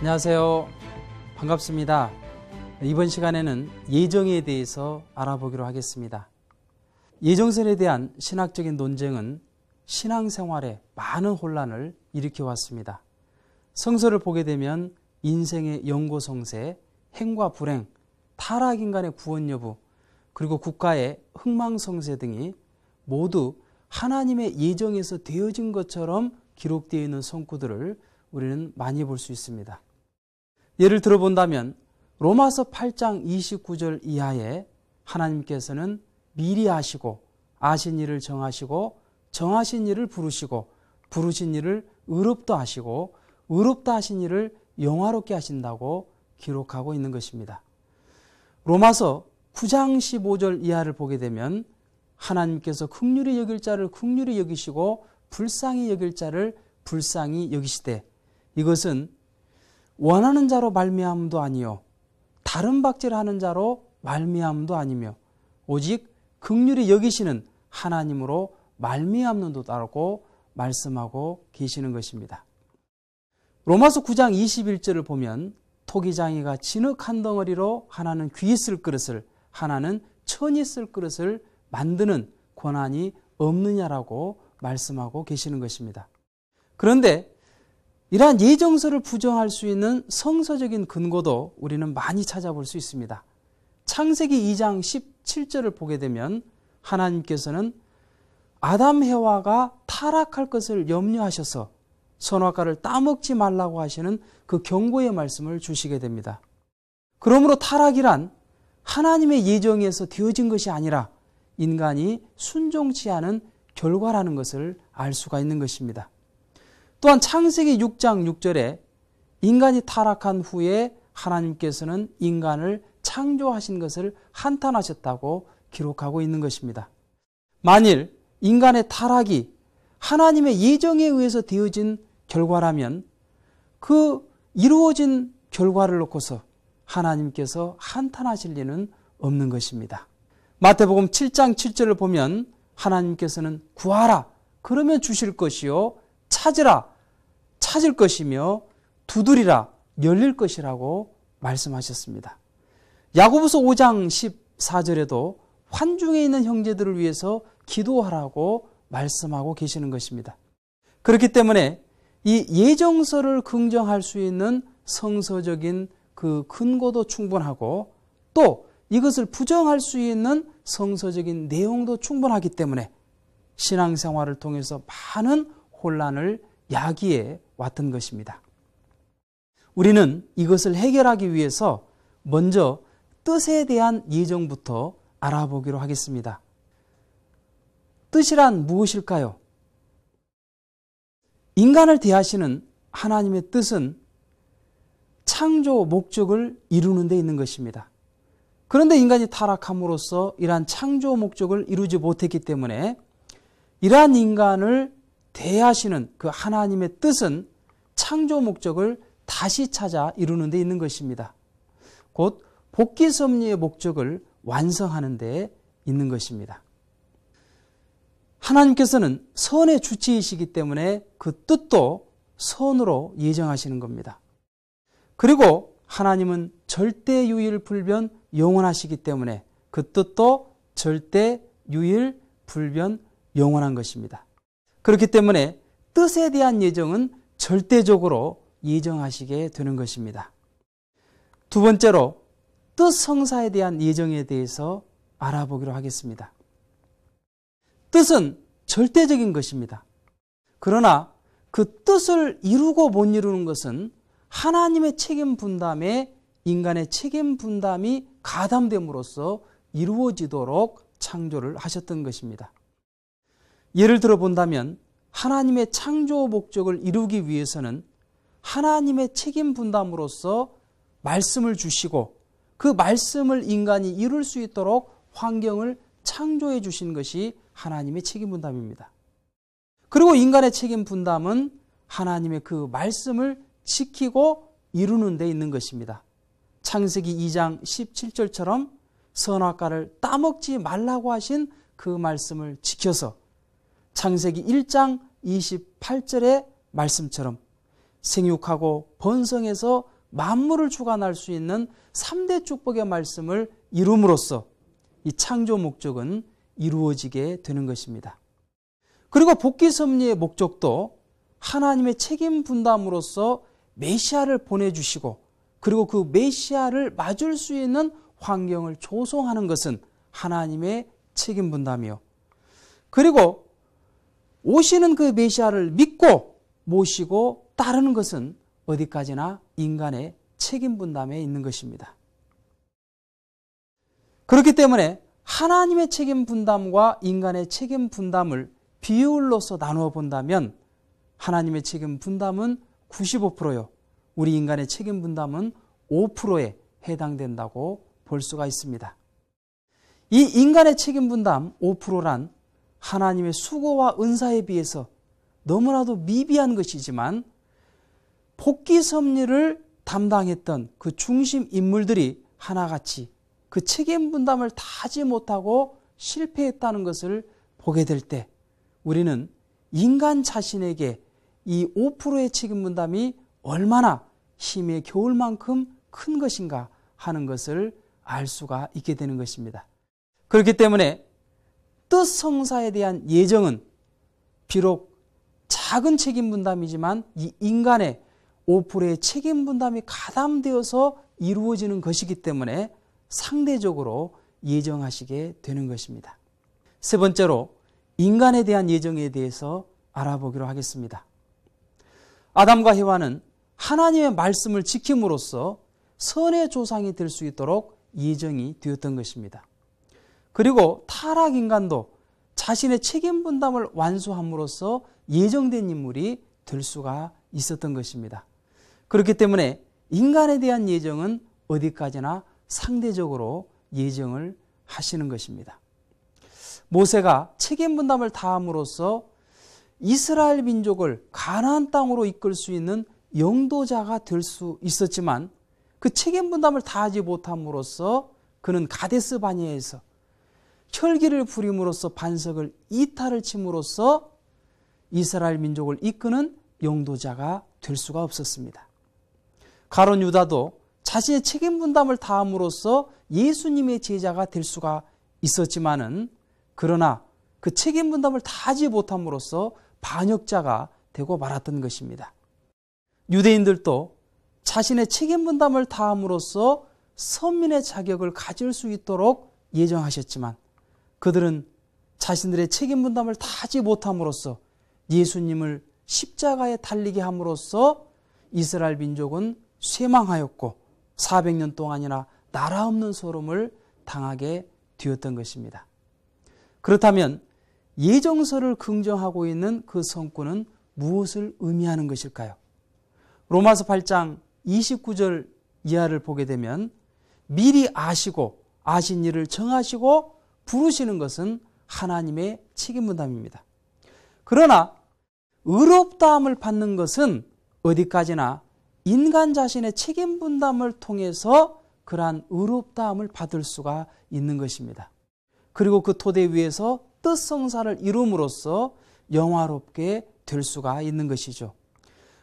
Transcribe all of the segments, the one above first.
안녕하세요. 반갑습니다. 이번 시간에는 예정에 대해서 알아보기로 하겠습니다. 예정설에 대한 신학적인 논쟁은 신앙생활에 많은 혼란을 일으켜 왔습니다. 성서를 보게 되면 인생의 연고성세, 행과 불행, 타락인간의 구원 여부, 그리고 국가의 흥망성쇠 등이 모두 하나님의 예정에서 되어진 것처럼 기록되어 있는 성구들을 우리는 많이 볼 수 있습니다. 예를 들어본다면 로마서 8장 29절 이하에 하나님께서는 미리 아시고 아신 일을 정하시고 정하신 일을 부르시고 부르신 일을 의롭다 하시고 의롭다 하신 일을 영화롭게 하신다고 기록하고 있는 것입니다. 로마서 9장 15절 이하를 보게 되면 하나님께서 긍휼히 여길 자를 긍휼히 여기시고 불쌍히 여길 자를 불쌍히 여기시되 이것은 원하는 자로 말미암음도 아니요 다른 박질하는 자로 말미암음도 아니며 오직 긍휼히 여기시는 하나님으로 말미암는도다라고 말씀하고 계시는 것입니다. 로마서 9장 21절을 보면 토기장이가 진흙 한 덩어리로 하나는 귀히 쓸 그릇을 하나는 천히 쓸 그릇을 만드는 권한이 없느냐라고 말씀하고 계시는 것입니다. 그런데 이러한 예정설을 부정할 수 있는 성서적인 근거도 우리는 많이 찾아볼 수 있습니다. 창세기 2장 17절을 보게 되면 하나님께서는 아담 해와가 타락할 것을 염려하셔서 선악과를 따먹지 말라고 하시는 그 경고의 말씀을 주시게 됩니다. 그러므로 타락이란 하나님의 예정에서 되어진 것이 아니라 인간이 순종치 않은 결과라는 것을 알 수가 있는 것입니다. 또한 창세기 6장 6절에 인간이 타락한 후에 하나님께서는 인간을 창조하신 것을 한탄하셨다고 기록하고 있는 것입니다. 만일 인간의 타락이 하나님의 예정에 의해서 되어진 결과라면 그 이루어진 결과를 놓고서 하나님께서 한탄하실 리는 없는 것입니다. 마태복음 7장 7절을 보면 하나님께서는 구하라 그러면 주실 것이요 찾으라 찾을 것이며 두드리라 열릴 것이라고 말씀하셨습니다. 야고보서 5장 14절에도 환중에 있는 형제들을 위해서 기도하라고 말씀하고 계시는 것입니다. 그렇기 때문에 이 예정설을 긍정할 수 있는 성서적인 그 근거도 충분하고 또 이것을 부정할 수 있는 성서적인 내용도 충분하기 때문에 신앙생활을 통해서 많은 혼란을 야기해 왔던 것입니다. 우리는 이것을 해결하기 위해서 먼저 뜻에 대한 예정부터 알아보기로 하겠습니다. 뜻이란 무엇일까요? 인간을 대하시는 하나님의 뜻은 창조 목적을 이루는 데 있는 것입니다. 그런데 인간이 타락함으로써 이러한 창조 목적을 이루지 못했기 때문에 이러한 인간을 대하시는 그 하나님의 뜻은 창조 목적을 다시 찾아 이루는 데 있는 것입니다. 곧 복귀 섭리의 목적을 완성하는 데 있는 것입니다. 하나님께서는 선의 주체이시기 때문에 그 뜻도 선으로 예정하시는 겁니다. 그리고 하나님은 절대 유일 불변 영원하시기 때문에 그 뜻도 절대 유일 불변 영원한 것입니다. 그렇기 때문에 뜻에 대한 예정은 절대적으로 예정하시게 되는 것입니다. 두 번째로 뜻 성사에 대한 예정에 대해서 알아보기로 하겠습니다. 뜻은 절대적인 것입니다. 그러나 그 뜻을 이루고 못 이루는 것은 하나님의 책임 분담에 인간의 책임 분담이 가담됨으로써 이루어지도록 창조를 하셨던 것입니다. 예를 들어 본다면 하나님의 창조 목적을 이루기 위해서는 하나님의 책임 분담으로써 말씀을 주시고 그 말씀을 인간이 이룰 수 있도록 환경을 창조해 주신 것이 하나님의 책임 분담입니다. 그리고 인간의 책임 분담은 하나님의 그 말씀을 지키고 이루는 데 있는 것입니다. 창세기 2장 17절처럼 선악과를 따먹지 말라고 하신 그 말씀을 지켜서 창세기 1장 28절의 말씀처럼 생육하고 번성해서 만물을 주관할 수 있는 3대 축복의 말씀을 이룸으로써 이 창조 목적은 이루어지게 되는 것입니다. 그리고 복귀 섭리의 목적도 하나님의 책임 분담으로써 메시아를 보내주시고 그리고 그 메시아를 맞을 수 있는 환경을 조성하는 것은 하나님의 책임 분담이요. 그리고 오시는 그 메시아를 믿고 모시고 따르는 것은 어디까지나 인간의 책임 분담에 있는 것입니다. 그렇기 때문에 하나님의 책임 분담과 인간의 책임 분담을 비율로서 나누어 본다면 하나님의 책임 분담은 95%요. 우리 인간의 책임 분담은 5%에 해당된다고 볼 수가 있습니다. 이 인간의 책임 분담 5%란 하나님의 수고와 은사에 비해서 너무나도 미비한 것이지만 복귀 섭리를 담당했던 그 중심 인물들이 하나같이 그 책임 분담을 다하지 못하고 실패했다는 것을 보게 될 때 우리는 인간 자신에게 이 5%의 책임 분담이 얼마나 힘에 겨울 만큼 큰 것인가 하는 것을 알 수가 있게 되는 것입니다. 그렇기 때문에 뜻 성사에 대한 예정은 비록 작은 책임 분담이지만 이 인간의 5%의 책임 분담이 가담되어서 이루어지는 것이기 때문에 상대적으로 예정하시게 되는 것입니다. 세 번째로 인간에 대한 예정에 대해서 알아보기로 하겠습니다. 아담과 헤와는 하나님의 말씀을 지킴으로써 선의 조상이 될 수 있도록 예정이 되었던 것입니다. 그리고 타락 인간도 자신의 책임 분담을 완수함으로써 예정된 인물이 될 수가 있었던 것입니다. 그렇기 때문에 인간에 대한 예정은 어디까지나 상대적으로 예정을 하시는 것입니다. 모세가 책임 분담을 다함으로써 이스라엘 민족을 가나안 땅으로 이끌 수 있는 영도자가 될 수 있었지만 그 책임 분담을 다하지 못함으로써 그는 가데스 바네아에서 혈기를 부림으로써 반석을 이탈을 침으로써 이스라엘 민족을 이끄는 영도자가 될 수가 없었습니다. 가룟 유다도 자신의 책임 분담을 다함으로써 예수님의 제자가 될 수가 있었지만은 그러나 그 책임 분담을 다하지 못함으로써 반역자가 되고 말았던 것입니다. 유대인들도 자신의 책임 분담을 다함으로써 선민의 자격을 가질 수 있도록 예정하셨지만 그들은 자신들의 책임 분담을 다하지 못함으로써 예수님을 십자가에 달리게 함으로써 이스라엘 민족은 쇠망하였고 400년 동안이나 나라 없는 소름을 당하게 되었던 것입니다. 그렇다면 예정서를 긍정하고 있는 그 성구는 무엇을 의미하는 것일까요? 로마서 8장 29절 이하를 보게 되면 미리 아시고 아신 일을 정하시고 부르시는 것은 하나님의 책임 분담입니다. 그러나 의롭다함을 받는 것은 어디까지나 인간 자신의 책임 분담을 통해서 그러한 의롭다함을 받을 수가 있는 것입니다. 그리고 그 토대 위에서 뜻 성사를 이룸으로써 영화롭게 될 수가 있는 것이죠.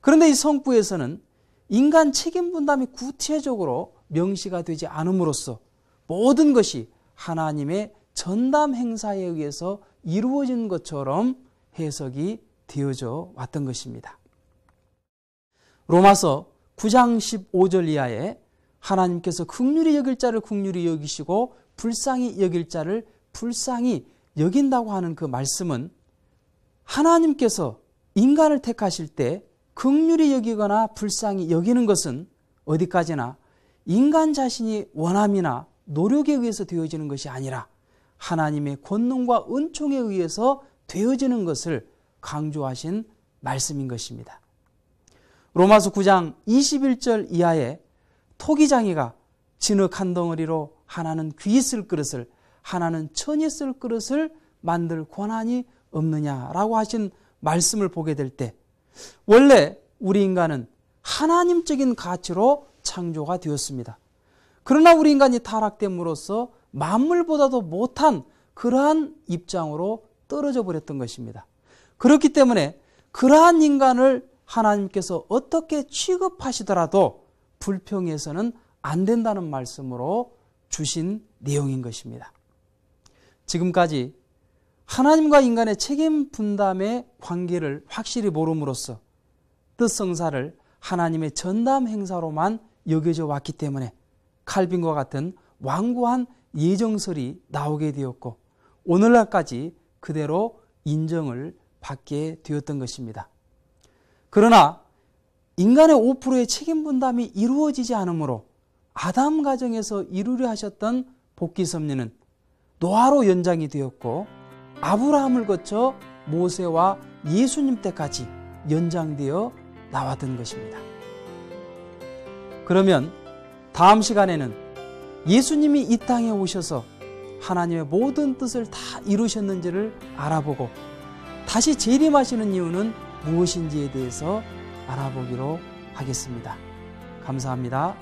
그런데 이 성구에서는 인간 책임 분담이 구체적으로 명시가 되지 않음으로써 모든 것이 하나님의 전담 행사에 의해서 이루어진 것처럼 해석이 되어져 왔던 것입니다. 로마서 9장 15절 이하에 하나님께서 긍휼히 여길 자를 긍휼히 여기시고 불쌍히 여길 자를 불쌍히 여긴다고 하는 그 말씀은 하나님께서 인간을 택하실 때 긍휼히 여기거나 불쌍히 여기는 것은 어디까지나 인간 자신이 원함이나 노력에 의해서 되어지는 것이 아니라 하나님의 권능과 은총에 의해서 되어지는 것을 강조하신 말씀인 것입니다. 로마서 9장 21절 이하에 토기장이가 진흙 한 덩어리로 하나는 귀 쓸 그릇을 하나는 천이 쓸 그릇을 만들 권한이 없느냐라고 하신 말씀을 보게 될 때 원래 우리 인간은 하나님적인 가치로 창조가 되었습니다. 그러나 우리 인간이 타락됨으로써 만물보다도 못한 그러한 입장으로 떨어져 버렸던 것입니다. 그렇기 때문에 그러한 인간을 하나님께서 어떻게 취급하시더라도 불평해서는 안 된다는 말씀으로 주신 내용인 것입니다. 지금까지 하나님과 인간의 책임 분담의 관계를 확실히 모름으로써 뜻성사를 하나님의 전담 행사로만 여겨져 왔기 때문에 칼빈과 같은 완고한 예정설이 나오게 되었고 오늘날까지 그대로 인정을 받게 되었던 것입니다. 그러나 인간의 5%의 책임 분담이 이루어지지 않으므로 아담 가정에서 이루려 하셨던 복귀 섭리는 노아로 연장이 되었고 아브라함을 거쳐 모세와 예수님 때까지 연장되어 나왔던 것입니다. 그러면 다음 시간에는 예수님이 이 땅에 오셔서 하나님의 모든 뜻을 다 이루셨는지를 알아보고 다시 재림하시는 이유는 무엇인지에 대해서 알아보기로 하겠습니다. 감사합니다.